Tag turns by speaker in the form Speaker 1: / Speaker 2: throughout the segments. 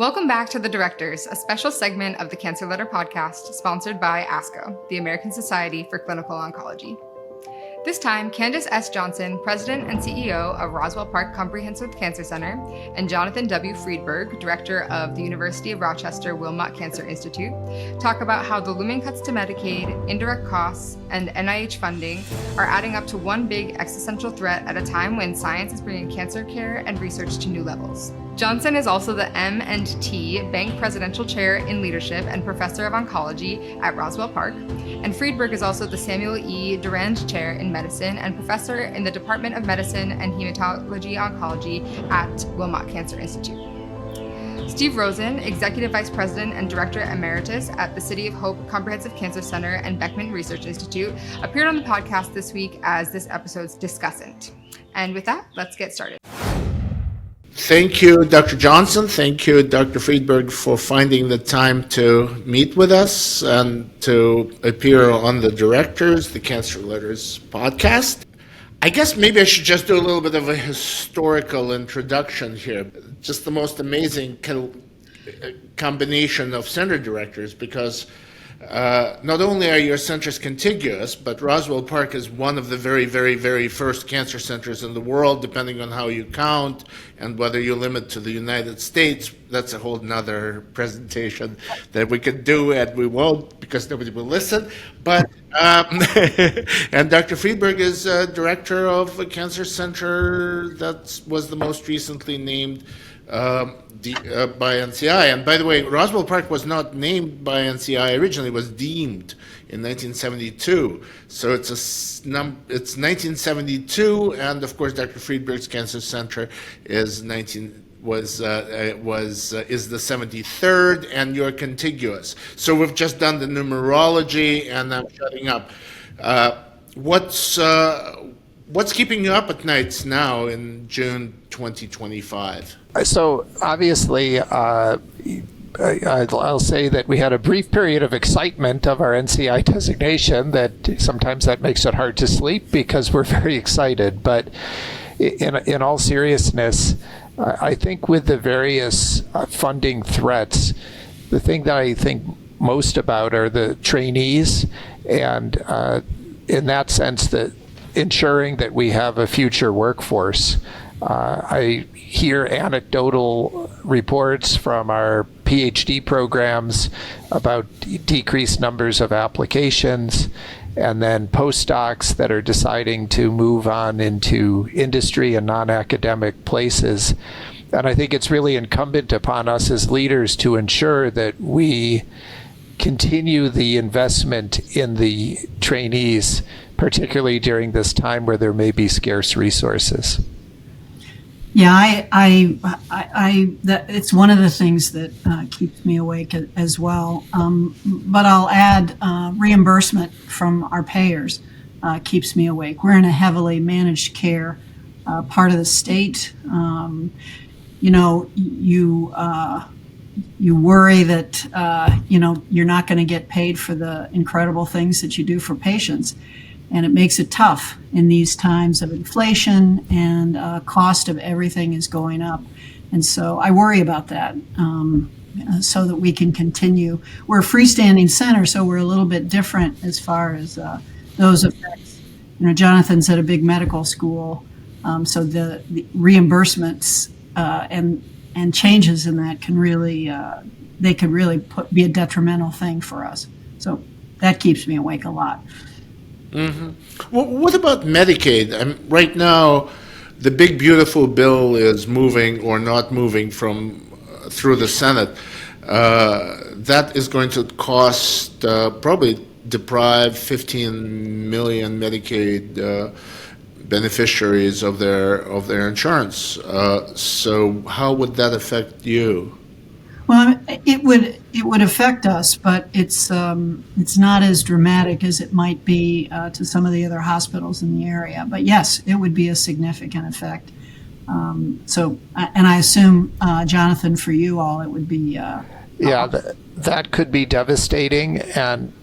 Speaker 1: Welcome back to The Directors, a special segment of the Cancer Letter podcast sponsored by ASCO, the American Society for Clinical Oncology. This time, Candace S. Johnson, President and CEO of Roswell Park Comprehensive Cancer Center, and Jonathan W. Friedberg, Director of the University of Rochester Wilmot Cancer Institute, talk about how the looming cuts to Medicaid, indirect costs, and NIH funding are adding up to one big existential threat at a time when science is bringing cancer care and research to new levels. Johnson is also the M&T Bank Presidential Chair in Leadership and Professor of Oncology at Roswell Park, and Friedberg is also the Samuel E. Durand Chair in Medicine and Professor in the Department of Medicine and Hematology Oncology at Wilmot Cancer Institute. Steve Rosen, Executive Vice President and Director Emeritus at the City of Hope Comprehensive Cancer Center and Beckman Research Institute, appeared on the podcast this week as this episode's discussant. And with that, let's get started.
Speaker 2: Thank you, Dr. Johnson. Thank you, Dr. Friedberg, for finding the time to meet with us and to appear on the Directors, the Cancer Letters podcast. I guess maybe I should just do a little bit of a historical introduction here. Just the most amazing combination of center directors, because not only are your centers contiguous, but Roswell Park is one of the very, very, very first cancer centers in the world, depending on how you count and whether you limit to the United States. That's a whole nother presentation that we could do, and we won't because nobody will listen. But and Dr. Friedberg is director of a cancer center that was the most recently named by NCI. And by the way, Roswell Park was not named by NCI originally; it was deemed in 1972. So it's 1972, and of course, Dr. Friedberg's Cancer Center is the 73rd, and you're contiguous. So we've just done the numerology, and I'm shutting up. What's keeping you up at nights now in June 2025?
Speaker 3: So obviously, I'll say that we had a brief period of excitement of our NCI designation. That sometimes that makes it hard to sleep because we're very excited. But in all seriousness, I think with the various funding threats, the thing that I think most about are the trainees, and in that sense, that ensuring that we have a future workforce. I hear anecdotal reports from our PhD programs about decreased numbers of applications, and then postdocs that are deciding to move on into industry and non-academic places. And I think it's really incumbent upon us as leaders to ensure that we continue the investment in the trainees, particularly during this time where there may be scarce resources.
Speaker 4: Yeah, it's one of the things that keeps me awake as well. But I'll add reimbursement from our payers keeps me awake. We're in a heavily managed care part of the state. You worry that you're not going to get paid for the incredible things that you do for patients. And it makes it tough in these times of inflation, and cost of everything is going up. And so I worry about that so that we can continue. We're a freestanding center, so we're a little bit different as far as those effects. Jonathan's at a big medical school, so the reimbursements and changes in that can really, they could really be a detrimental thing for us. So that keeps me awake a lot.
Speaker 2: Mm-hmm. Well, what about Medicaid? Right now, the big beautiful bill is moving or not moving through the Senate. That is going to cost probably deprive 15 million Medicaid beneficiaries of their insurance. So how would that affect you?
Speaker 4: Well, it would affect us, but it's not as dramatic as it might be to some of the other hospitals in the area. But yes, it would be a significant effect. And I assume, Jonathan, for you all, it would be.
Speaker 3: That could be devastating, and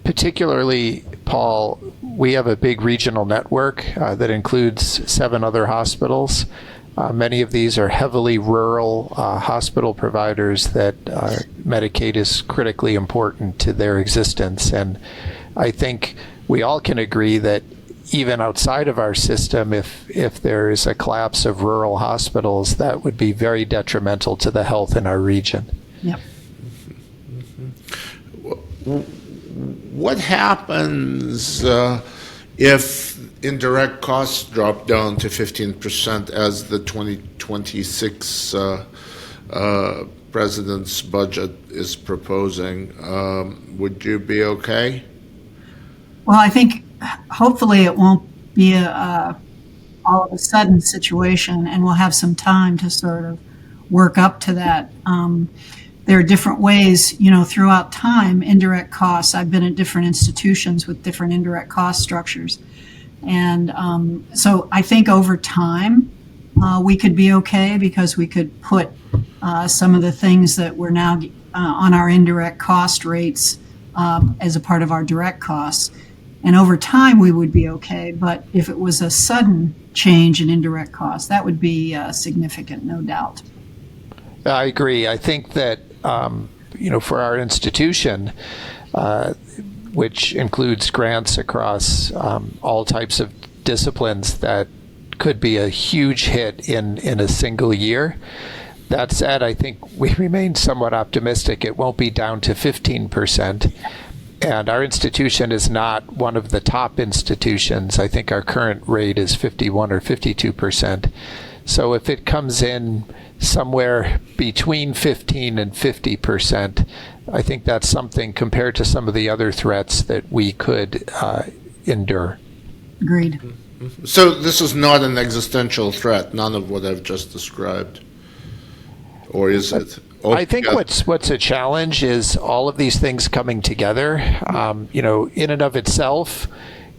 Speaker 3: particularly, Paul, we have a big regional network that includes 7 other hospitals. Many of these are heavily rural hospital providers that Medicaid is critically important to their existence. And I think we all can agree that even outside of our system, if there is a collapse of rural hospitals, that would be very detrimental to the health in our region.
Speaker 4: Yep.
Speaker 2: What happens if indirect costs drop down to 15% as the 2026 president's budget is proposing? Would you be okay?
Speaker 4: Well, I think hopefully it won't be a all of a sudden situation, and we'll have some time to sort of work up to that. There are different ways, throughout time, indirect costs. I've been at different institutions with different indirect cost structures. And so I think over time, we could be okay because we could put some of the things that we're now on our indirect cost rates as a part of our direct costs. And over time, we would be okay. But if it was a sudden change in indirect costs, that would be significant, no doubt.
Speaker 3: I agree. I think that, for our institution, which includes grants across all types of disciplines, that could be a huge hit in a single year. That said, I think we remain somewhat optimistic. It won't be down to 15%. And our institution is not one of the top institutions. I think our current rate is 51 or 52%. So if it comes in somewhere between 15 and 50%, I think that's something compared to some of the other threats that we could endure.
Speaker 4: Agreed.
Speaker 2: So this is not an existential threat, none of what I've just described, or is it?
Speaker 3: I think what's a challenge is all of these things coming together. In and of itself,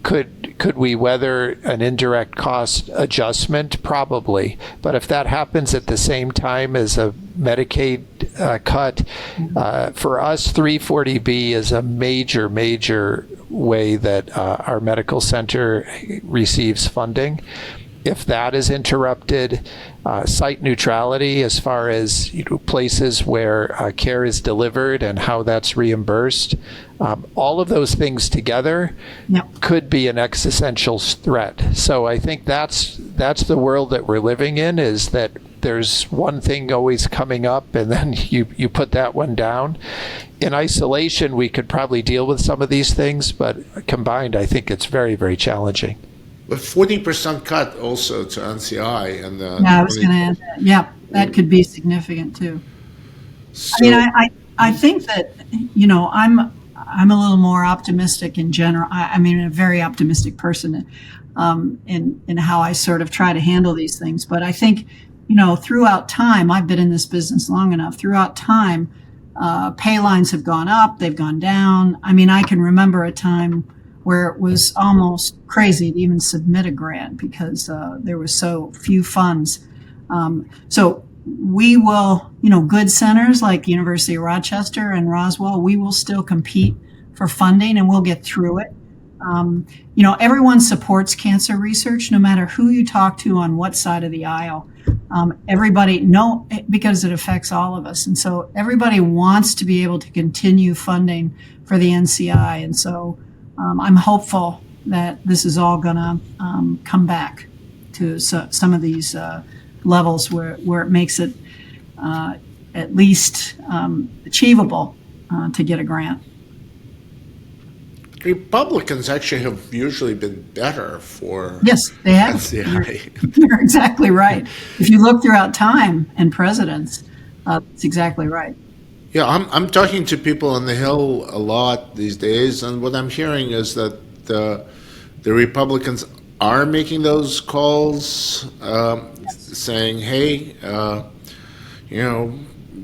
Speaker 3: could we weather an indirect cost adjustment? Probably. But if that happens at the same time as a Medicaid cut, for us, 340B is a major way that our medical center receives funding. If that is interrupted, site neutrality as far as places where care is delivered and how that's reimbursed, all of those things together could be an existential threat. So I think that's the world that we're living in, is that there's one thing always coming up and then you put that one down. In isolation, we could probably deal with some of these things, but combined, I think it's very, very challenging.
Speaker 2: But 40% cut also to NCI, and
Speaker 4: I was going to add that. Yeah, that could be significant too.
Speaker 2: So,
Speaker 4: I think that I'm a little more optimistic in general. I'm a very optimistic person in how I sort of try to handle these things. But I think throughout time, I've been in this business long enough. Throughout time, pay lines have gone up, they've gone down. I can remember a time where it was almost crazy to even submit a grant because there was so few funds. So we will, good centers like University of Rochester and Roswell, we will still compete for funding and we'll get through it. Everyone supports cancer research, no matter who you talk to on what side of the aisle. Everybody because it affects all of us. And so everybody wants to be able to continue funding for the NCI. And so I'm hopeful that this is all going to come back to some of these levels where it makes it at least achievable to get a grant.
Speaker 2: Republicans actually have usually been better for
Speaker 4: Yes, they have.
Speaker 2: NCI.
Speaker 4: You're exactly right. If you look throughout time and presidents, that's exactly right.
Speaker 2: Yeah, I'm talking to people on the Hill a lot these days, and what I'm hearing is that the Republicans are making those calls, saying, "Hey,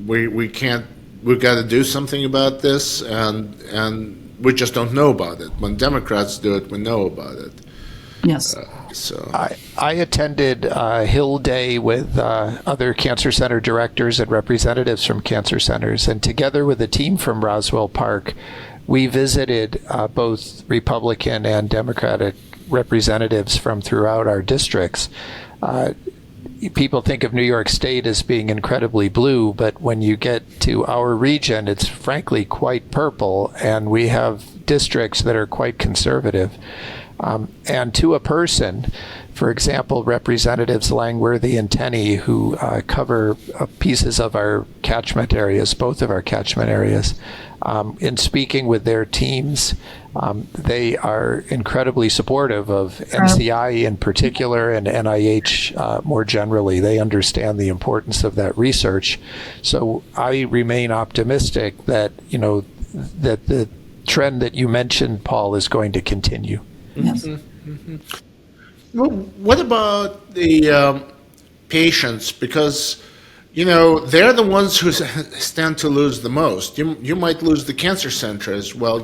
Speaker 2: we've got to do something about this," and we just don't know about it. When Democrats do it, we know about it.
Speaker 4: Yes.
Speaker 3: I attended Hill Day with other cancer center directors and representatives from cancer centers, and together with a team from Roswell Park, we visited both Republican and Democratic representatives from throughout our districts. people think of New York State as being incredibly blue, but when you get to our region, it's frankly quite purple, and we have districts that are quite conservative. And to a person, for example, Representatives Langworthy and Tenney, who cover pieces of our catchment areas, both of our catchment areas, in speaking with their teams, they are incredibly supportive of NCI in particular and NIH more generally. They understand the importance of that research. So I remain optimistic that, that the trend that you mentioned, Paul, is going to continue.
Speaker 4: Yes.
Speaker 2: Well, what about the patients? Because, they're the ones who stand to lose the most. You might lose the cancer centers. Well,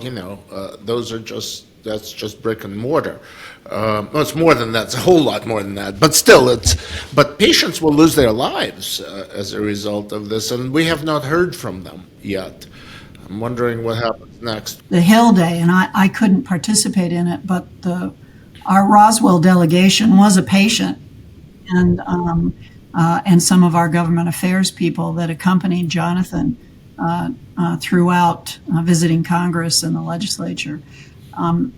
Speaker 2: that's just brick and mortar. Well, it's more than that. It's a whole lot more than that. But still, but patients will lose their lives as a result of this, and we have not heard from them yet. I'm wondering what happens next.
Speaker 4: The Hill Day, and I couldn't participate in it, but our Roswell delegation was a patient, and some of our government affairs people that accompanied Jonathan throughout visiting Congress and the legislature. And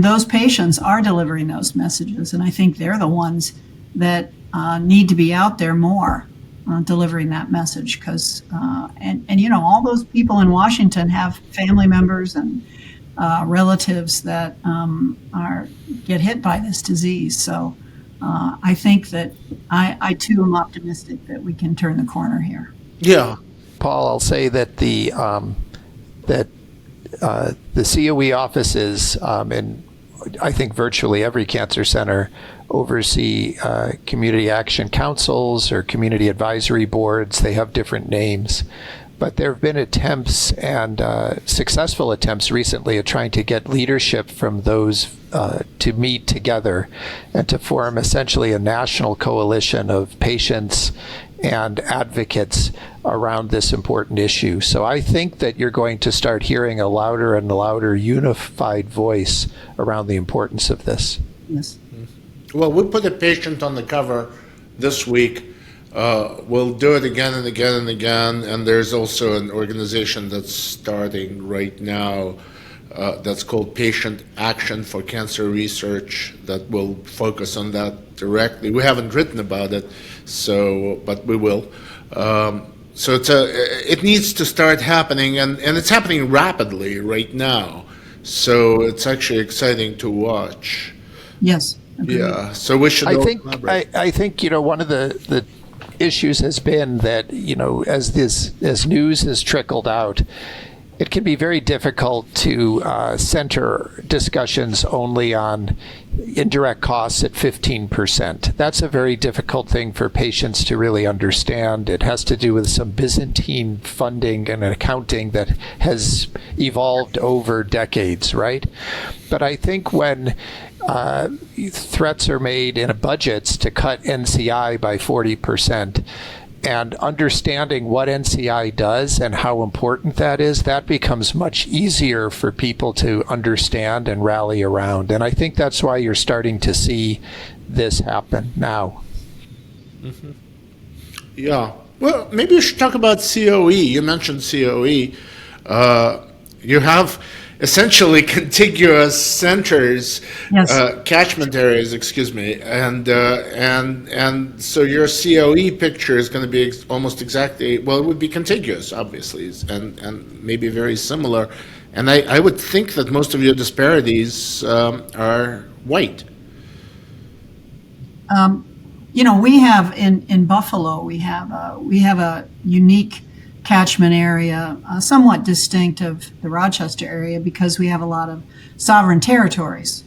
Speaker 4: those patients are delivering those messages, and I think they're the ones that need to be out there more delivering that message, because all those people in Washington have family members and relatives that get hit by this disease. So I think that I too am optimistic that we can turn the corner here.
Speaker 2: Yeah,
Speaker 3: Paul, I'll say that the COE offices in I think virtually every cancer center oversee community action councils or community advisory boards. They have different names. But there have been attempts and successful attempts recently at trying to get leadership from those to meet together and to form essentially a national coalition of patients and advocates around this important issue. So I think that you're going to start hearing a louder and louder unified voice around the importance of this.
Speaker 4: Yes.
Speaker 2: Well, we put a patient on the cover this week. We'll do it again and again and again, and there's also an organization that's starting right now that's called Patient Action for Cancer Research that will focus on that directly. We haven't written about it, but we will. So it needs to start happening, and it's happening rapidly right now. So it's actually exciting to watch.
Speaker 4: Yes. Agreed.
Speaker 2: Yeah. So we should.
Speaker 3: I think one of the issues has been that as news has trickled out, it can be very difficult to center discussions only on indirect costs at 15%. That's a very difficult thing for patients to really understand. It has to do with some Byzantine funding and accounting that has evolved over decades, right? But I think when threats are made in budgets to cut NCI by 40%, and understanding what NCI does and how important that is, that becomes much easier for people to understand and rally around. And I think that's why you're starting to see this happen now.
Speaker 2: Mm-hmm. Yeah. Well, maybe you should talk about COE. You mentioned COE. You have essentially contiguous centers,
Speaker 4: yes.
Speaker 2: Catchment areas, excuse me, and so your COE picture is going to be almost exactly, well, it would be contiguous, obviously, and maybe very similar. And I would think that most of your disparities are white.
Speaker 4: We have in Buffalo, we have a unique catchment area, somewhat distinct of the Rochester area, because we have a lot of sovereign territories,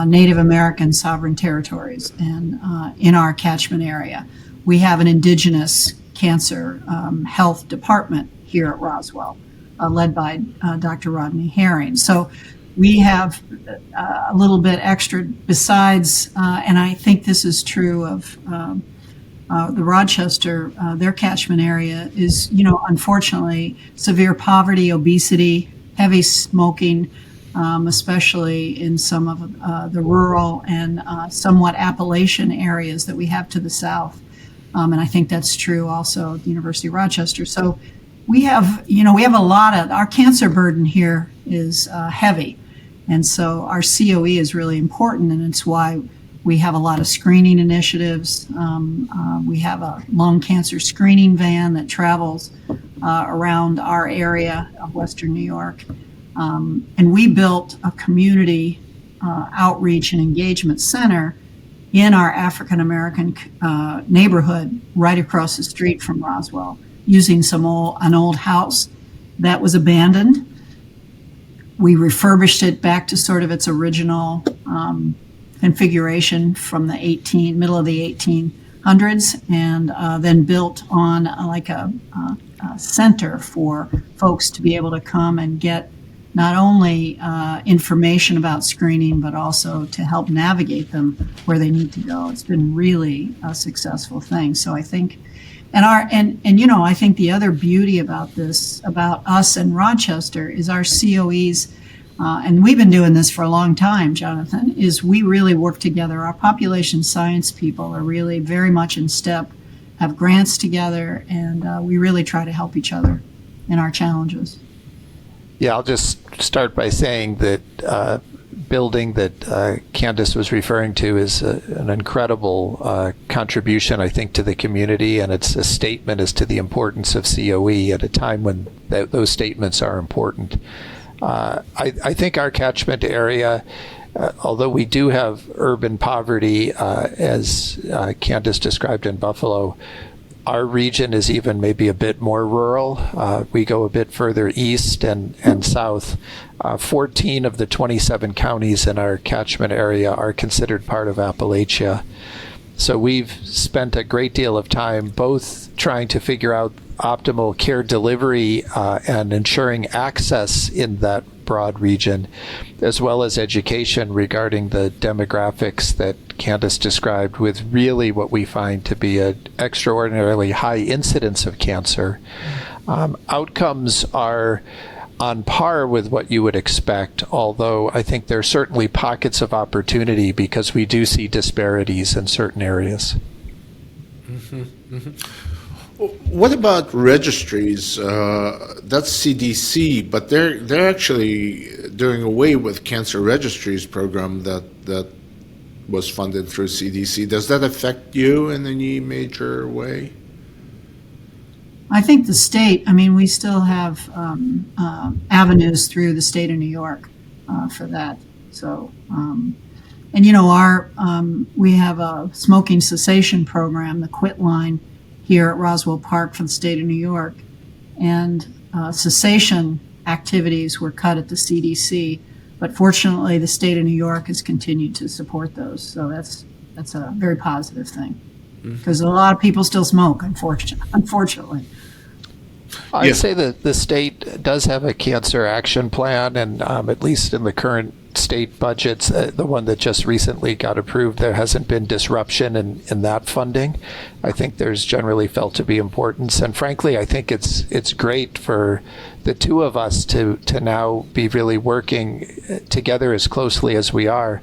Speaker 4: Native American sovereign territories, and in our catchment area. We have an indigenous cancer health department here at Roswell, led by Dr. Rodney Herring. So we have a little bit extra besides, and I think this is true of the Rochester, their catchment area is, unfortunately, severe poverty, obesity, heavy smoking, especially in some of the rural and somewhat Appalachian areas that we have to the south. And I think that's true also at the University of Rochester. So we have a lot of, our cancer burden here is heavy. And so our COE is really important, and it's why we have a lot of screening initiatives. We have a lung cancer screening van that travels around our area of Western New York. And we built a community outreach and engagement center in our African American neighborhood right across the street from Roswell, using an old house that was abandoned. We refurbished it back to sort of its original configuration from the middle of the 1800s, and then built on a center for folks to be able to come and get not only information about screening, but also to help navigate them where they need to go. It's been really a successful thing. So I think, I think the other beauty about this, about us and Rochester, is our COEs, and we've been doing this for a long time, Jonathan, is we really work together. Our population science people are really very much in step, have grants together, and we really try to help each other in our challenges.
Speaker 3: Yeah, I'll just start by saying that building that Candace was referring to is an incredible contribution, I think, to the community, and it's a statement as to the importance of COE at a time when those statements are important. I think our catchment area, although we do have urban poverty, as Candace described in Buffalo, our region is even maybe a bit more rural. We go a bit further east and south. 14 of the 27 counties in our catchment area are considered part of Appalachia. So we've spent a great deal of time both trying to figure out optimal care delivery and ensuring access in that broad region, as well as education regarding the demographics that Candace described, with really what we find to be an extraordinarily high incidence of cancer. Outcomes are on par with what you would expect, although I think there are certainly pockets of opportunity because we do see disparities in certain areas.
Speaker 2: Mm-hmm, mm-hmm. What about registries? That's CDC, but they're actually doing away with cancer registries program that was funded through CDC. Does that affect you in any major way?
Speaker 4: I think the state, we still have avenues through the state of New York for that. So, we have a smoking cessation program, the Quit Line, here at Roswell Park for the state of New York. And cessation activities were cut at the CDC, but fortunately the state of New York has continued to support those. So that's a very positive thing, because a lot of people still smoke, unfortunately.
Speaker 3: I'd say that the state does have a cancer action plan, and at least in the current state budgets, the one that just recently got approved, there hasn't been disruption in that funding. I think there's generally felt to be importance, and frankly, I think it's great for the two of us to now be really working together as closely as we are.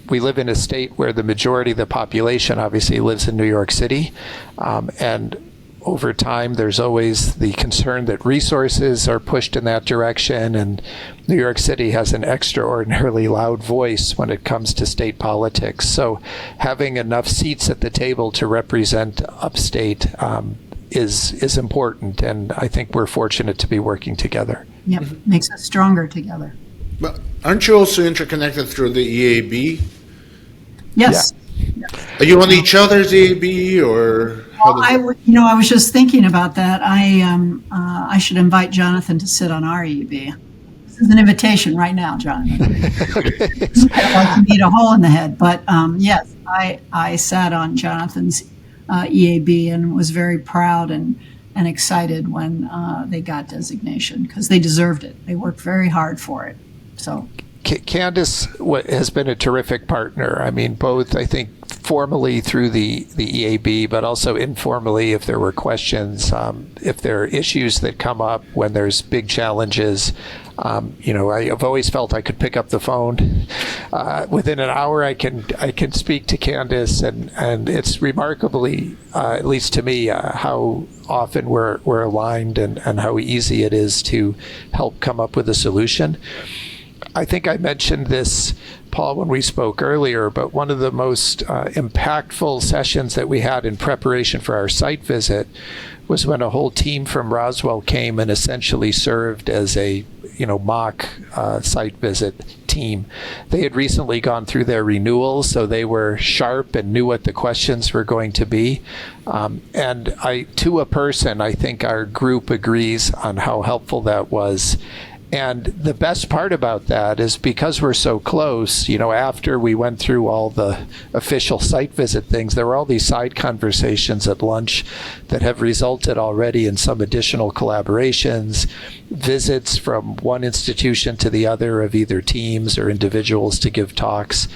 Speaker 3: We live in a state where the majority of the population obviously lives in New York City, and over time, there's always the concern that resources are pushed in that direction, and New York City has an extraordinarily loud voice when it comes to state politics. So having enough seats at the table to represent upstate is important, and I think we're fortunate to be working together.
Speaker 4: Yep, makes us stronger together.
Speaker 2: But aren't you also interconnected through the EAB?
Speaker 4: Yes.
Speaker 2: Yeah. Are you on each other's EAB, or?
Speaker 4: Well, I was just thinking about that. I should invite Jonathan to sit on our EAB. This is an invitation right now, Jonathan. I don't like to beat a hole in the head, but yes, I sat on Jonathan's EAB and was very proud and excited when they got designation, because they deserved it. They worked very hard for it. So.
Speaker 3: Candace has been a terrific partner. Both, I think, formally through the EAB, but also informally if there were questions, if there are issues that come up when there's big challenges. I've always felt I could pick up the phone within an hour. I can speak to Candace, and it's remarkably, at least to me, how often we're aligned and how easy it is to help come up with a solution. I think I mentioned this, Paul, when we spoke earlier, but one of the most impactful sessions that we had in preparation for our site visit was when a whole team from Roswell came and essentially served as a mock site visit team. They had recently gone through their renewals, so they were sharp and knew what the questions were going to be. And to a person, I think our group agrees on how helpful that was. And the best part about that is because we're so close, after we went through all the official site visit things, there were all these side conversations at lunch that have resulted already in some additional collaborations, visits from one institution to the other of either teams or individuals to give talks.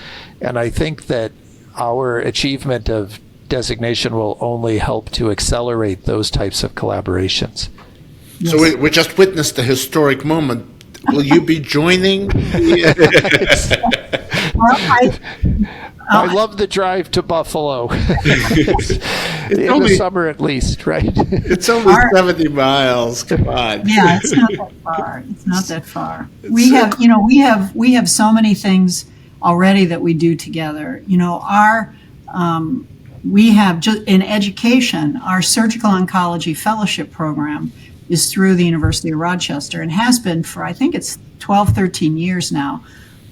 Speaker 3: And I think that our achievement of designation will only help to accelerate those types of collaborations.
Speaker 2: Yes. So we just witnessed a historic moment. Will you be joining?
Speaker 3: I love the drive to Buffalo. In the summer at least, right?
Speaker 2: It's only 70 miles. Come on.
Speaker 4: Yeah, it's not that far. It's not that far. We have so many things already that we do together. We have just in education, our surgical oncology fellowship program is through the University of Rochester and has been for, I think it's 12, 13 years now.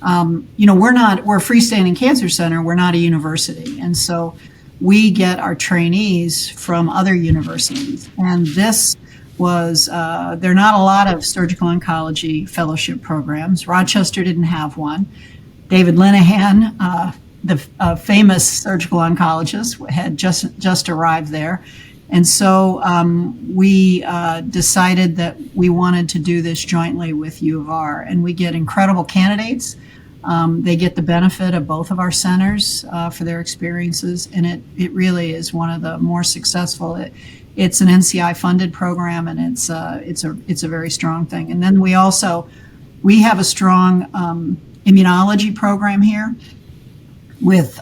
Speaker 4: We're a freestanding cancer center. We're not a university. And so we get our trainees from other universities. And this was, there are not a lot of surgical oncology fellowship programs. Rochester didn't have one. David Linehan, the famous surgical oncologist, had just arrived there. And so we decided that we wanted to do this jointly with U of R, and we get incredible candidates. They get the benefit of both of our centers for their experiences, and it really is one of the more successful. It's an NCI-funded program, and it's a very strong thing. And then we have a strong immunology program here with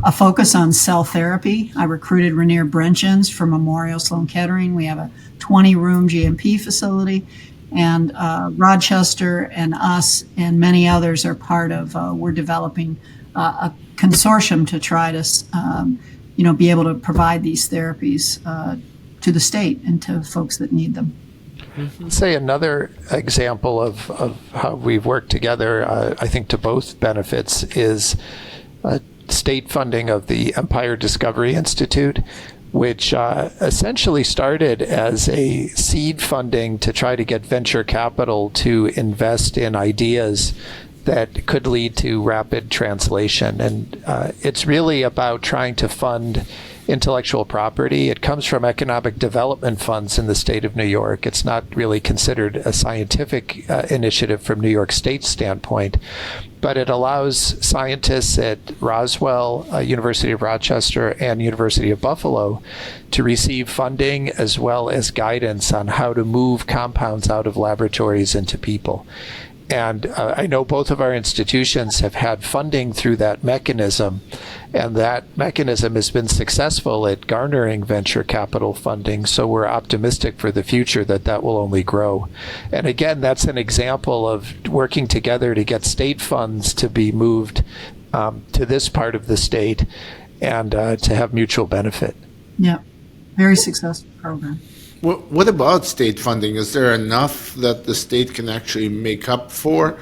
Speaker 4: a focus on cell therapy. I recruited Rainier Brenchens from Memorial Sloan Kettering. We have a 20-room GMP facility, and Rochester and us and many others are part of, we're developing a consortium to try to, be able to provide these therapies to the state and to folks that need them.
Speaker 3: Say another example of how we've worked together, I think to both benefits, is state funding of the Empire Discovery Institute, which essentially started as a seed funding to try to get venture capital to invest in ideas that could lead to rapid translation. And it's really about trying to fund intellectual property. It comes from economic development funds in the state of New York. It's not really considered a scientific initiative from New York State's standpoint, but it allows scientists at Roswell, University of Rochester, and University of Buffalo to receive funding as well as guidance on how to move compounds out of laboratories into people. And I know both of our institutions have had funding through that mechanism, and that mechanism has been successful at garnering venture capital funding, so we're optimistic for the future that will only grow. And again, that's an example of working together to get state funds to be moved to this part of the state and to have mutual benefit.
Speaker 4: Yeah, very successful program.
Speaker 2: What about state funding? Is there enough that the state can actually make up for?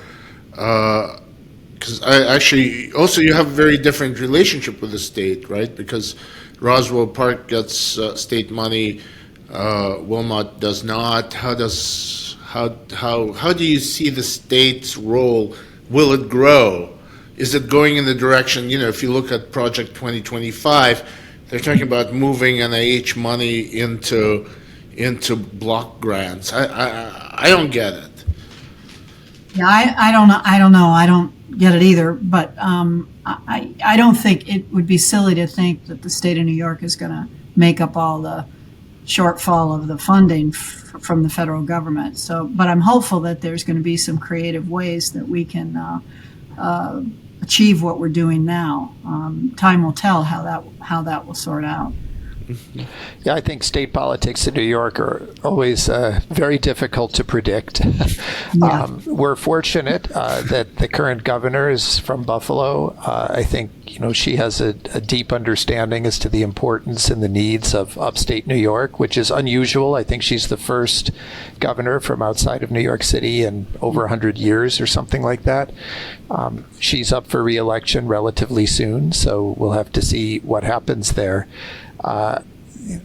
Speaker 2: Because also you have a very different relationship with the state, right? Because Roswell Park gets state money, Wilmot does not. How do you see the state's role? Will it grow? Is it going in the direction? If you look at Project 2025, they're talking about moving NIH money into block grants. I don't get it.
Speaker 4: Yeah, I don't know. I don't get it either. But I don't think it would be silly to think that the state of New York is going to make up all the shortfall of the funding from the federal government. So, but I'm hopeful that there's going to be some creative ways that we can achieve what we're doing now. Time will tell how that will sort out.
Speaker 3: Yeah, I think state politics in New York are always very difficult to predict.
Speaker 4: Yeah.
Speaker 3: We're fortunate that the current governor is from Buffalo. I think she has a deep understanding as to the importance and the needs of upstate New York, which is unusual. I think she's the first governor from outside of New York City in over 100 years or something like that. She's up for re-election relatively soon, so we'll have to see what happens there.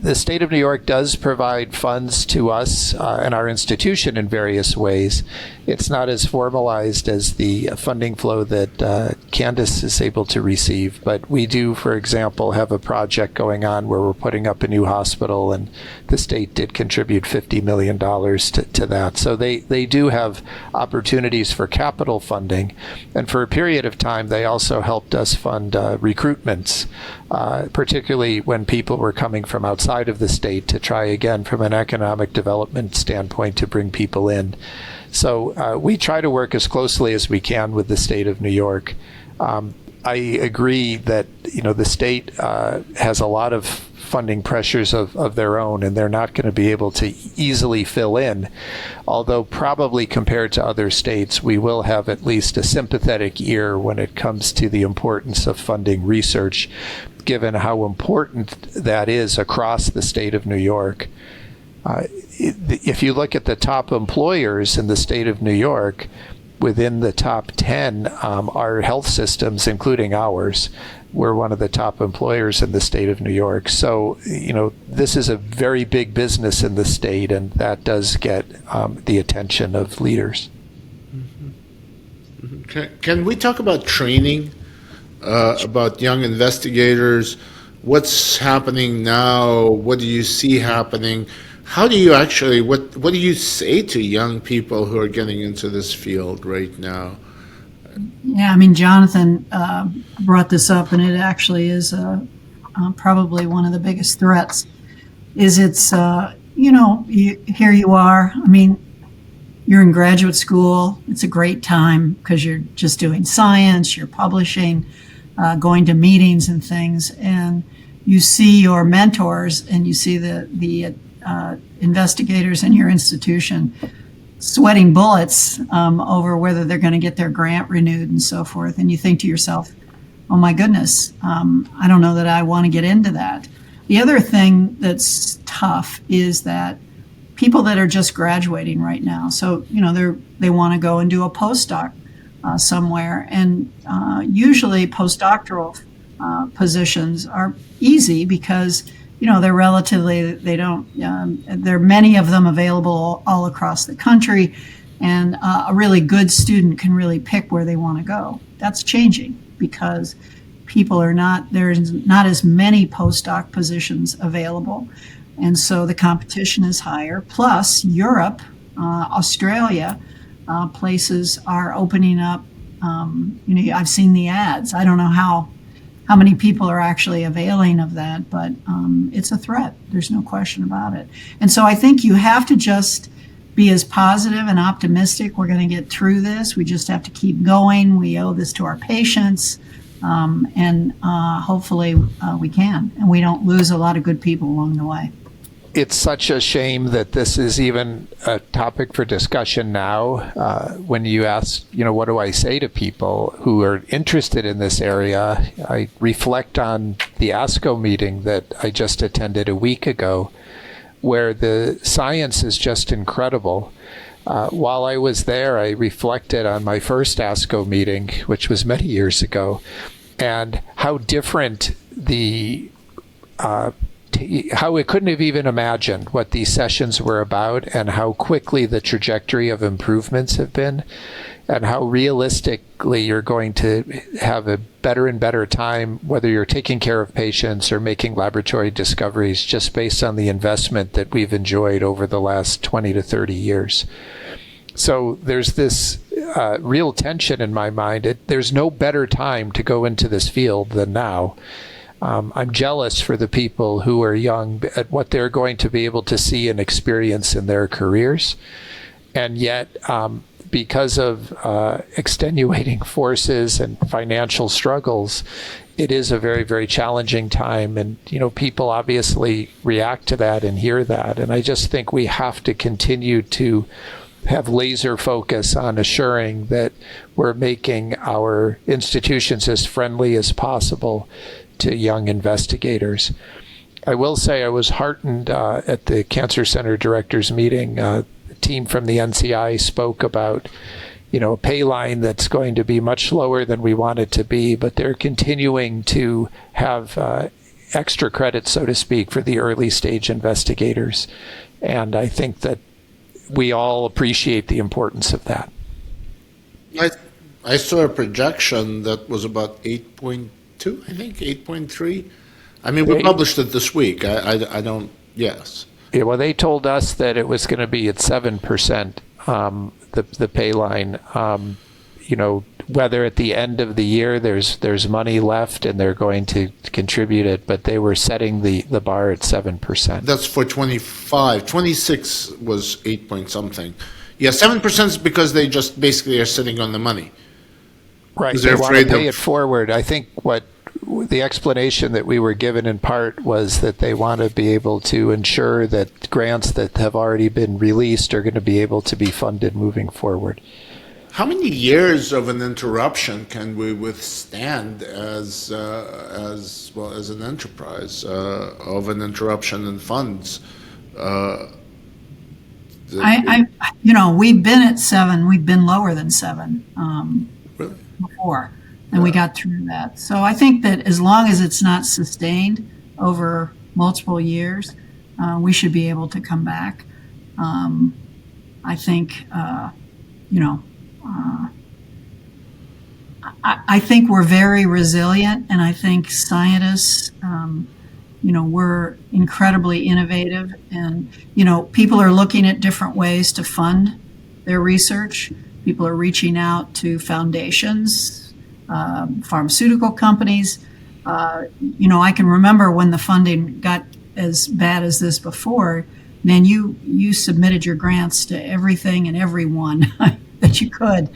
Speaker 3: The state of New York does provide funds to us and our institution in various ways. It's not as formalized as the funding flow that Candace is able to receive, but we do, for example, have a project going on where we're putting up a new hospital, and the state did contribute $50 million to that. So they do have opportunities for capital funding, and for a period of time they also helped us fund recruitments, particularly when people were coming from outside of the state to try again from an economic development standpoint to bring people in. So we try to work as closely as we can with the state of New York. I agree that the state has a lot of funding pressures of their own, and they're not going to be able to easily fill in. Although probably compared to other states, we will have at least a sympathetic ear when it comes to the importance of funding research, given how important that is across the state of New York. If you look at the top employers in the state of New York, within the top 10 are health systems, including ours. We're one of the top employers in the state of New York. So, this is a very big business in the state, and that does get the attention of leaders.
Speaker 2: Can we talk about training, about young investigators? What's happening now? What do you see happening? How do you actually, what do you say to young people who are getting into this field right now?
Speaker 4: Yeah, Jonathan brought this up, and it actually is probably one of the biggest threats. It's here you are. You're in graduate school. It's a great time because you're just doing science, you're publishing, going to meetings and things, and you see your mentors and you see the investigators in your institution sweating bullets over whether they're going to get their grant renewed and so forth. And you think to yourself, oh my goodness, I don't know that I want to get into that. The other thing that's tough is that people that are just graduating right now, so, they want to go and do a postdoc somewhere. And usually postdoctoral positions are easy because they're relatively, there are many of them available all across the country, and a really good student can really pick where they want to go. That's changing because there's not as many postdoc positions available, and so the competition is higher. Plus, Europe, Australia, places are opening up. I've seen the ads. I don't know how many people are actually availing of that, but it's a threat. There's no question about it. And so I think you have to just be as positive and optimistic. We're going to get through this. We just have to keep going. We owe this to our patients, and hopefully we can. And we don't lose a lot of good people along the way.
Speaker 3: It's such a shame that this is even a topic for discussion now. When you ask, what do I say to people who are interested in this area, I reflect on the ASCO meeting that I just attended a week ago, where the science is just incredible. While I was there, I reflected on my first ASCO meeting, which was many years ago, and how different how we couldn't have even imagined what these sessions were about, and how quickly the trajectory of improvements have been, and how realistically you're going to have a better and better time, whether you're taking care of patients or making laboratory discoveries, just based on the investment that we've enjoyed over the last 20 to 30 years. So there's this real tension in my mind. There's no better time to go into this field than now. I'm jealous for the people who are young at what they're going to be able to see and experience in their careers. And yet, because of extenuating forces and financial struggles, it is a very, very challenging time. And, people obviously react to that and hear that. And I just think we have to continue to have laser focus on assuring that we're making our institutions as friendly as possible to young investigators. I will say I was heartened at the Cancer Center Directors meeting. The team from the NCI spoke about a pay line that's going to be much lower than we want it to be, but they're continuing to have extra credit, so to speak, for the early stage investigators. And I think that we all appreciate the importance of that.
Speaker 2: I saw a projection that was about 8.2, I think, 8.3. I mean, we published it this week. I don't, yes.
Speaker 3: Yeah, well, they told us that it was going to be at 7%, the pay line. Whether at the end of the year there's money left and they're going to contribute it, but they were setting the bar at 7%.
Speaker 2: That's for 25. 26 was 8 point something. Yeah, 7% is because they just basically are sitting on the money.
Speaker 3: Right, they want to pay it forward. I think what the explanation that we were given in part was that they want to be able to ensure that grants that have already been released are going to be able to be funded moving forward.
Speaker 2: How many years of an interruption can we withstand as an enterprise of an interruption in funds?
Speaker 4: We've been at 7. We've been lower than 7
Speaker 2: Really?
Speaker 4: before, and we got through that. So I think that as long as it's not sustained over multiple years, we should be able to come back. I think, I think we're very resilient, and I think scientists, we're incredibly innovative, and, people are looking at different ways to fund their research. People are reaching out to foundations, pharmaceutical companies. I can remember when the funding got as bad as this before, man, you submitted your grants to everything and everyone that you could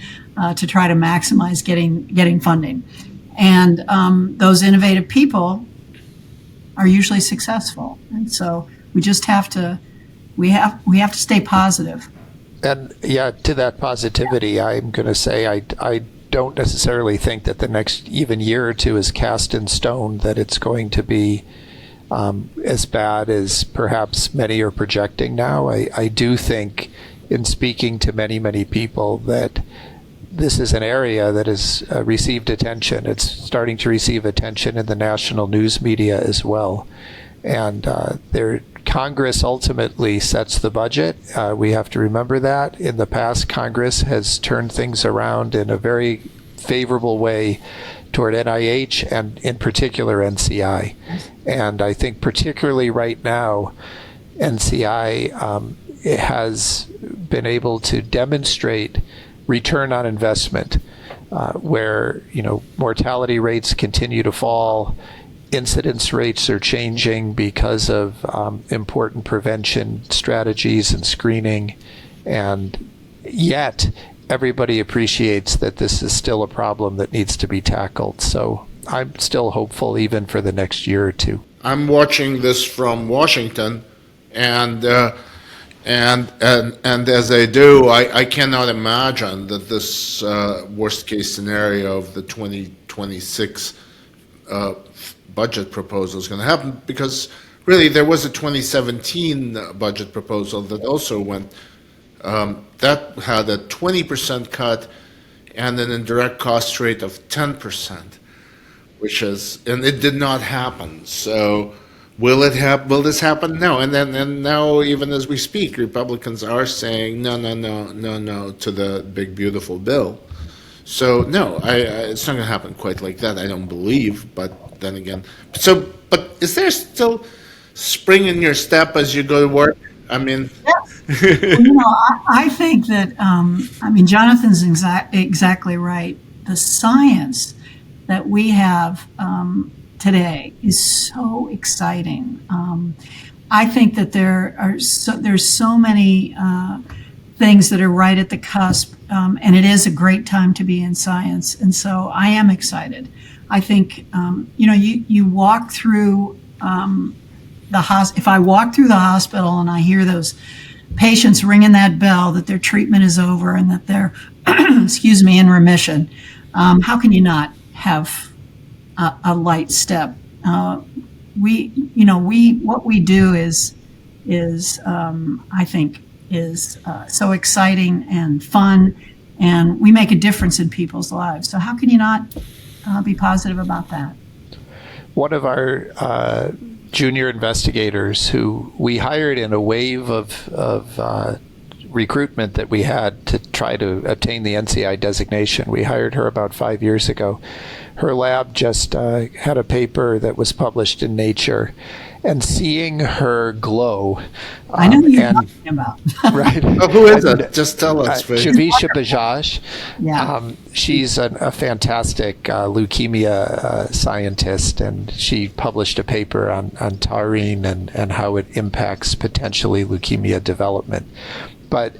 Speaker 4: to try to maximize getting funding. And those innovative people are usually successful. And so we just have to stay positive.
Speaker 3: And yeah, to that positivity, I'm going to say I don't necessarily think that the next even year or two is cast in stone, that it's going to be as bad as perhaps many are projecting now. I do think, in speaking to many, many people, that this is an area that has received attention. It's starting to receive attention in the national news media as well. And Congress ultimately sets the budget. We have to remember that. In the past, Congress has turned things around in a very favorable way toward NIH and in particular NCI. And I think particularly right now, NCI has been able to demonstrate return on investment, where mortality rates continue to fall, incidence rates are changing because of important prevention strategies and screening, and yet everybody appreciates that this is still a problem that needs to be tackled. So I'm still hopeful even for the next year or two.
Speaker 2: I'm watching this from Washington, and as I do, I cannot imagine that this worst case scenario of the 2026 budget proposal is going to happen, because really there was a 2017 budget proposal that also went, that had a 20% cut and an indirect cost rate of 10%, and it did not happen. So will this happen? No. And now, even as we speak, Republicans are saying no to the big beautiful bill. So no, it's not going to happen quite like that, I don't believe. But then again, but is there still spring in your step as you go to work? I mean,
Speaker 4: yes. I think that Jonathan's exactly right. The science that we have today is so exciting. I think that there's so many things that are right at the cusp, and it is a great time to be in science. And so I am excited. I think you walk through if I walk through the hospital and I hear those patients ringing that bell that their treatment is over and that they're in remission, how can you not have a light step? What we do is I think is so exciting and fun, and we make a difference in people's lives. So how can you not be positive about that?
Speaker 3: One of our junior investigators who we hired in a wave of recruitment that we had to try to obtain the NCI designation. We hired her about 5 years ago. Her lab just had a paper that was published in Nature, and seeing her glow.
Speaker 4: I know who you're talking about.
Speaker 3: Right.
Speaker 2: Oh, who is it? Just tell us.
Speaker 3: Javisha Bajaj.
Speaker 4: Yeah.
Speaker 3: She's a fantastic leukemia scientist, and she published a paper on taurine and how it impacts potentially leukemia development. But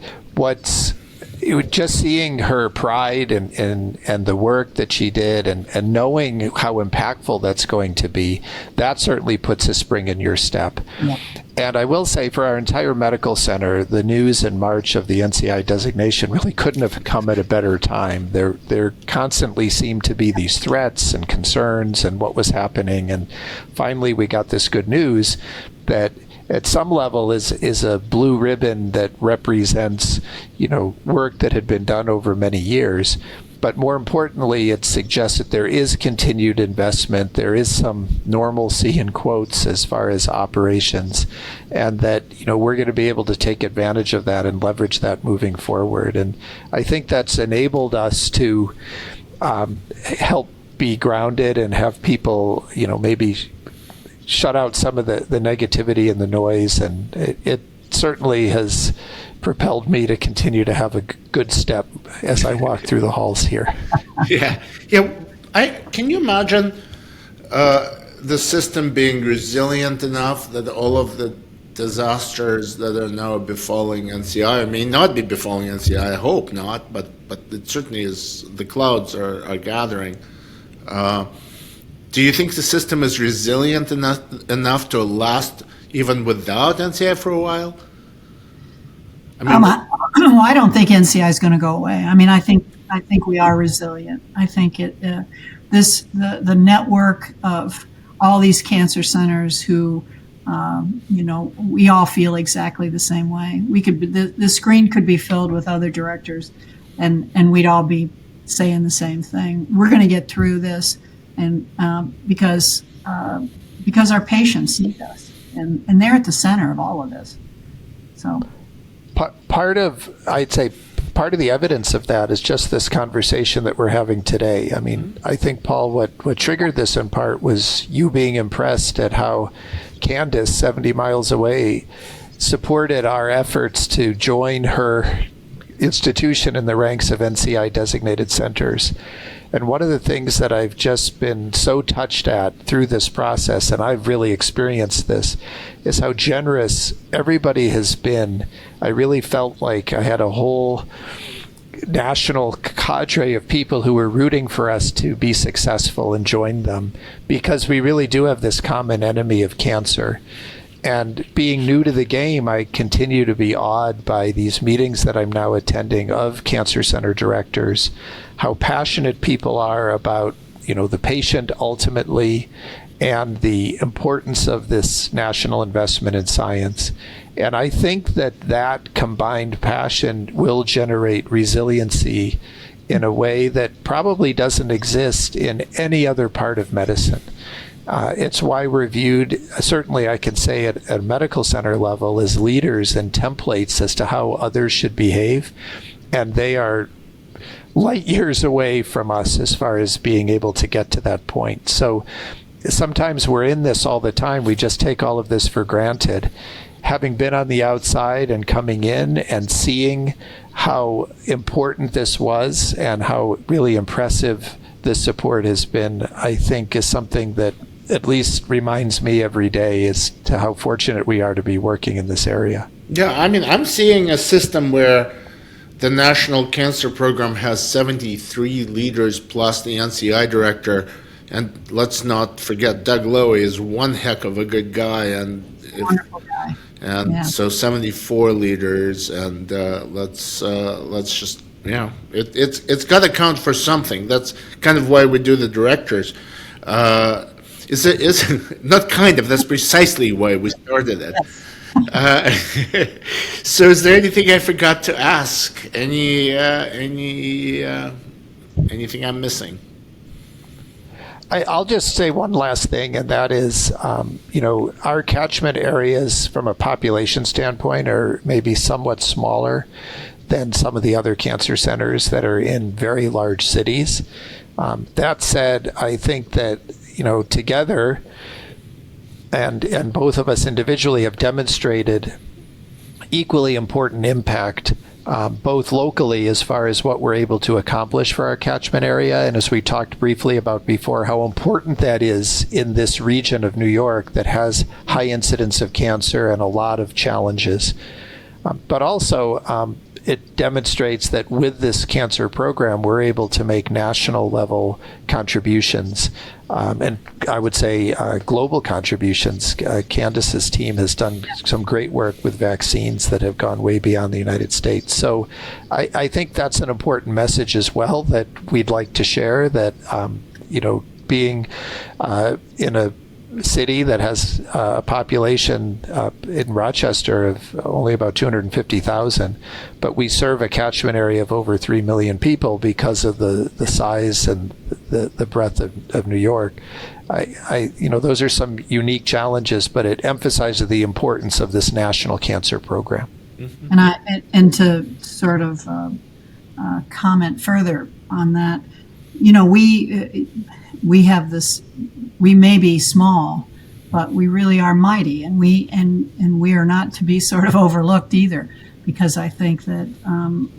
Speaker 3: just seeing her pride and the work that she did and knowing how impactful that's going to be, that certainly puts a spring in your step.
Speaker 4: Yeah.
Speaker 3: And I will say for our entire medical center, the news in March of the NCI designation really couldn't have come at a better time. There constantly seemed to be these threats and concerns and what was happening. And finally, we got this good news that at some level is a blue ribbon that represents, work that had been done over many years. But more importantly, it suggests that there is continued investment, there is some normalcy in quotes as far as operations, and that we're going to be able to take advantage of that and leverage that moving forward. And I think that's enabled us to help be grounded and have people, maybe shut out some of the negativity and the noise, and it certainly has propelled me to continue to have a good step as I walk through the halls here.
Speaker 2: Yeah. Can you imagine the system being resilient enough that all of the disasters that are now befalling NCI, may not be befalling NCI, I hope not, but it certainly is, the clouds are gathering. Do you think the system is resilient enough to last even without NCI for a while?
Speaker 4: I don't think NCI is going to go away. I think we are resilient. I think the network of all these cancer centers who, we all feel exactly the same way. The screen could be filled with other directors, and we'd all be saying the same thing. We're going to get through this. And because our patients need us, and they're at the center of all of this. So,
Speaker 3: part of the evidence of that is just this conversation that we're having today. I think, Paul, what triggered this in part was you being impressed at how Candace, 70 miles away, supported our efforts to join her institution in the ranks of NCI-designated centers. And one of the things that I've just been so touched at through this process, and I've really experienced this, is how generous everybody has been. I really felt like I had a whole national cadre of people who were rooting for us to be successful and join them, because we really do have this common enemy of cancer. And being new to the game, I continue to be awed by these meetings that I'm now attending of cancer center directors, how passionate people are about, the patient ultimately, and the importance of this national investment in science. And I think that combined passion will generate resiliency in a way that probably doesn't exist in any other part of medicine. It's why we're viewed, certainly I can say at a medical center level, as leaders and templates as to how others should behave. And they are light years away from us as far as being able to get to that point. So sometimes we're in this all the time. We just take all of this for granted. Having been on the outside and coming in and seeing how important this was and how really impressive this support has been, I think is something that at least reminds me every day as to how fortunate we are to be working in this area.
Speaker 2: Yeah, I mean, I'm seeing a system where the National Cancer Program has 73 leaders plus the NCI director, and let's not forget Doug Lowy is one heck of a good guy, and
Speaker 4: Wonderful guy. Yeah.
Speaker 2: so 74 leaders, and let's just it's got to count for something. That's kind of why we do the directors. Is not kind of, that's precisely why we started it. So is there anything I forgot to ask? Anything I'm missing?
Speaker 3: I'll just say one last thing, and that is, our catchment areas from a population standpoint are maybe somewhat smaller than some of the other cancer centers that are in very large cities. That said, I think that, together, and both of us individually have demonstrated equally important impact, both locally as far as what we're able to accomplish for our catchment area, and as we talked briefly about before, how important that is in this region of New York that has high incidence of cancer and a lot of challenges. But also, it demonstrates that with this cancer program, we're able to make national level contributions, and I would say global contributions. Candace's team has done some great work with vaccines that have gone way beyond the United States. So I think that's an important message as well that we'd like to share, that, being in a city that has a population in Rochester of only about 250,000, but we serve a catchment area of over 3 million people because of the size and the breadth of New York. Those are some unique challenges, but it emphasizes the importance of this national cancer program.
Speaker 4: Mm-hmm. And to sort of comment further on that, we have this. We may be small, but we really are mighty, and we are not to be sort of overlooked either, because I think that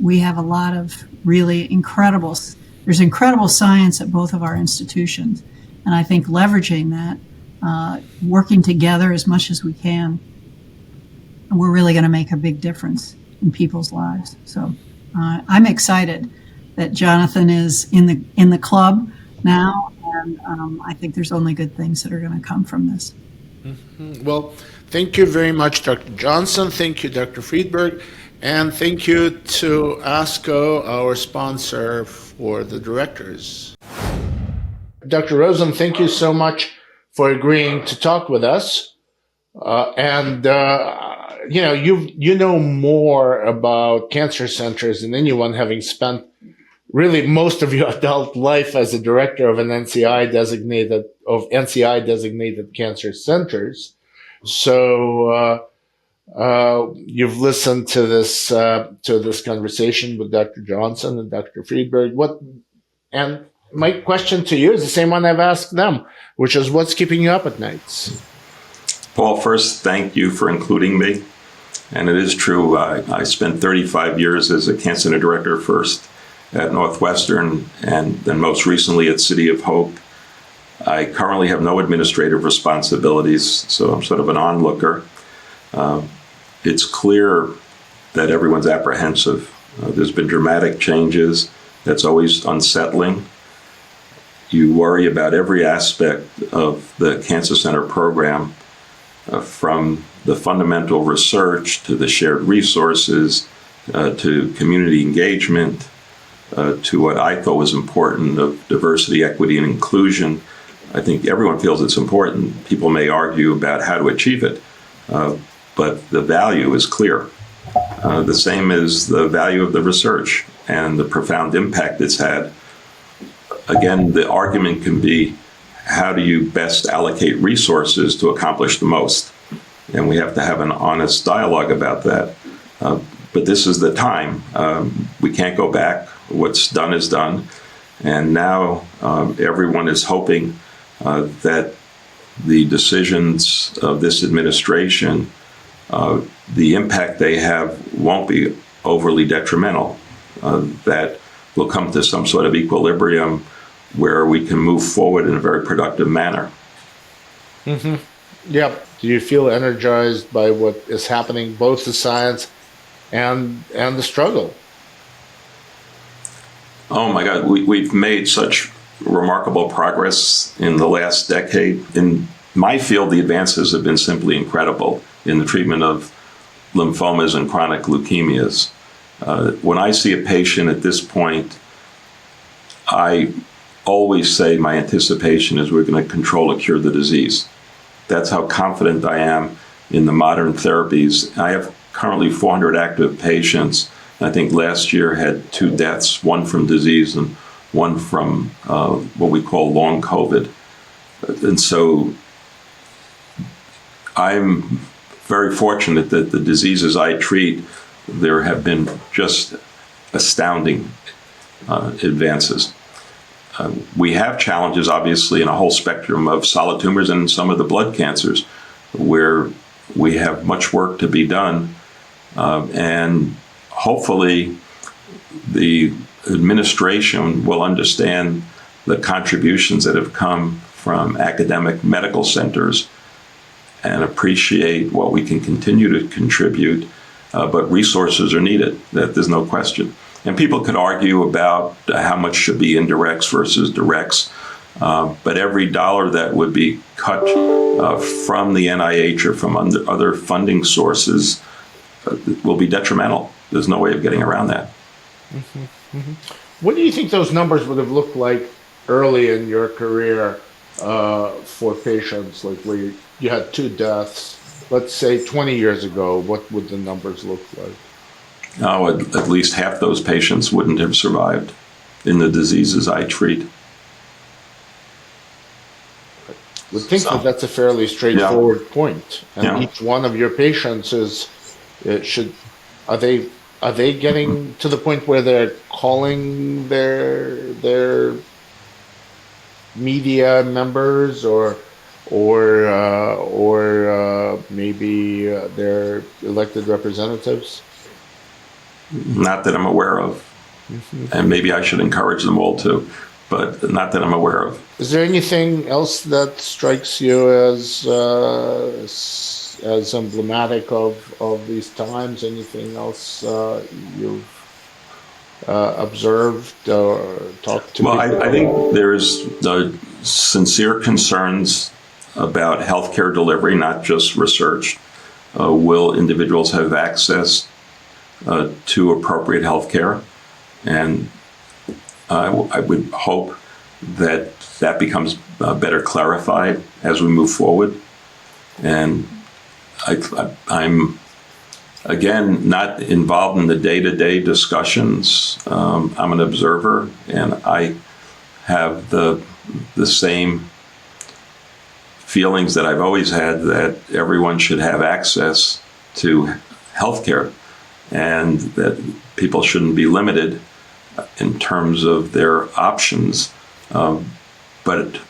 Speaker 4: we have a lot of really there's incredible science at both of our institutions, and I think leveraging that, working together as much as we can, we're really going to make a big difference in people's lives. So I'm excited that Jonathan is in the club now. And I think there's only good things that are going to come from this.
Speaker 2: Mm-hmm. Well, thank you very much, Dr. Johnson. Thank you, Dr. Friedberg. And thank you to ASCO, our sponsor for the directors. Dr. Rosen, thank you so much for agreeing to talk with us. You know more about cancer centers than anyone, having spent really most of your adult life as a director of an NCI-designated cancer centers. So you've listened to this conversation with Dr. Johnson and Dr. Friedberg. And my question to you is the same one I've asked them, which is, what's keeping you up at nights?
Speaker 5: Paul, first, thank you for including me. And it is true, I spent 35 years as a cancer center director first at Northwestern, and then most recently at City of Hope. I currently have no administrative responsibilities, so I'm sort of an onlooker. It's clear that everyone's apprehensive. There's been dramatic changes. That's always unsettling. You worry about every aspect of the Cancer Center program, from the fundamental research to the shared resources, to community engagement, to what I thought was important of diversity, equity, and inclusion. I think everyone feels it's important. People may argue about how to achieve it, but the value is clear. The same is the value of the research and the profound impact it's had. Again, the argument can be, how do you best allocate resources to accomplish the most? And we have to have an honest dialogue about that. But this is the time. We can't go back. What's done is done. And now everyone is hoping that the decisions of this administration, the impact they have won't be overly detrimental, that we'll come to some sort of equilibrium where we can move forward in a very productive manner.
Speaker 2: Yep. Do you feel energized by what is happening, both the science and the struggle?
Speaker 5: Oh my God, we've made such remarkable progress in the last decade. In my field, the advances have been simply incredible in the treatment of lymphomas and chronic leukemias. When I see a patient at this point, I always say my anticipation is we're going to control or cure the disease. That's how confident I am in the modern therapies. I have currently 400 active patients. I think last year had 2 deaths, one from disease and one from what we call long COVID. And so I'm very fortunate that the diseases I treat, there have been just astounding advances. We have challenges, obviously, in a whole spectrum of solid tumors and some of the blood cancers, where we have much work to be done. And hopefully the administration will understand the contributions that have come from academic medical centers and appreciate what we can continue to contribute, but resources are needed, that there's no question. And people could argue about how much should be indirects versus directs, but every dollar that would be cut from the NIH or from other funding sources will be detrimental. There's no way of getting around that.
Speaker 2: What do you think those numbers would have looked like early in your career for patients? Like where you had 2 deaths, let's say 20 years ago, what would the numbers look like?
Speaker 5: Oh, at least half those patients wouldn't have survived in the diseases I treat.
Speaker 2: I would think that that's a fairly straightforward point. And each one of your patients are they getting to the point where they're calling their media members or maybe their elected representatives?
Speaker 5: Not that I'm aware of. And maybe I should encourage them all to, but not that I'm aware of.
Speaker 2: Is there anything else that strikes you as emblematic of these times? Anything else you've observed or talked to?
Speaker 5: Well, I think there's sincere concerns about healthcare delivery, not just research. Will individuals have access to appropriate healthcare? And I would hope that becomes better clarified as we move forward. And I'm, again, not involved in the day-to-day discussions. I'm an observer, and I have the same feelings that I've always had, that everyone should have access to healthcare and that people shouldn't be limited in terms of their options. But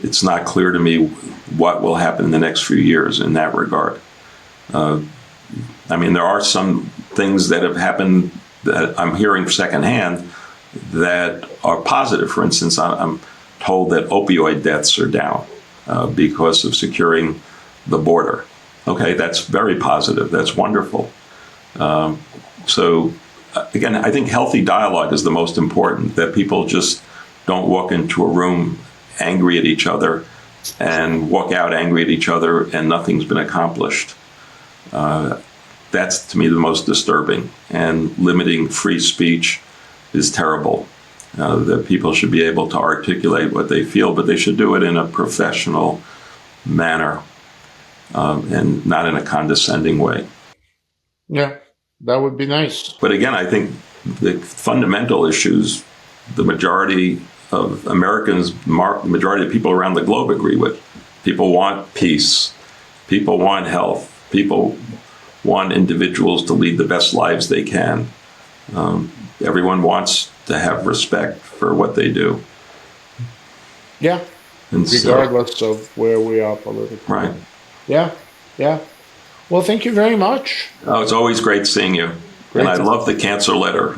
Speaker 5: it's not clear to me what will happen in the next few years in that regard. I mean, there are some things that have happened that I'm hearing secondhand that are positive. For instance, I'm told that opioid deaths are down because of securing the border. Okay, that's very positive. That's wonderful. So, again, I think healthy dialogue is the most important, that people just don't walk into a room angry at each other and walk out angry at each other and nothing's been accomplished. That's, to me, the most disturbing. And limiting free speech is terrible. That people should be able to articulate what they feel, but they should do it in a professional manner and not in a condescending way.
Speaker 2: Yeah, that would be nice.
Speaker 5: But again, I think the fundamental issues, the majority of Americans, the majority of people around the globe agree with. People want peace. People want health. People want individuals to lead the best lives they can. Everyone wants to have respect for what they do.
Speaker 2: Yeah, and regardless of where we are politically.
Speaker 5: Right.
Speaker 2: Yeah. Well, thank you very much.
Speaker 5: Oh, it's always great seeing you. And I love the cancer letter.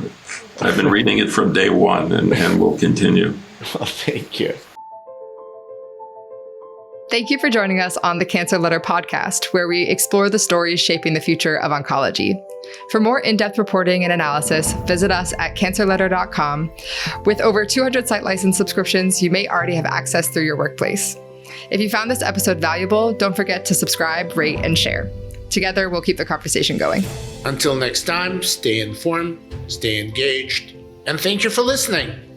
Speaker 5: I've been reading it from day one and will continue.
Speaker 2: Well, thank you.
Speaker 1: Thank you for joining us on the Cancer Letter podcast, where we explore the stories shaping the future of oncology. For more in-depth reporting and analysis, visit us at cancerletter.com. With over 200 site license subscriptions, you may already have access through your workplace. If you found this episode valuable, don't forget to subscribe, rate, and share. Together, we'll keep the conversation going.
Speaker 2: Until next time, stay informed, stay engaged, and thank you for listening.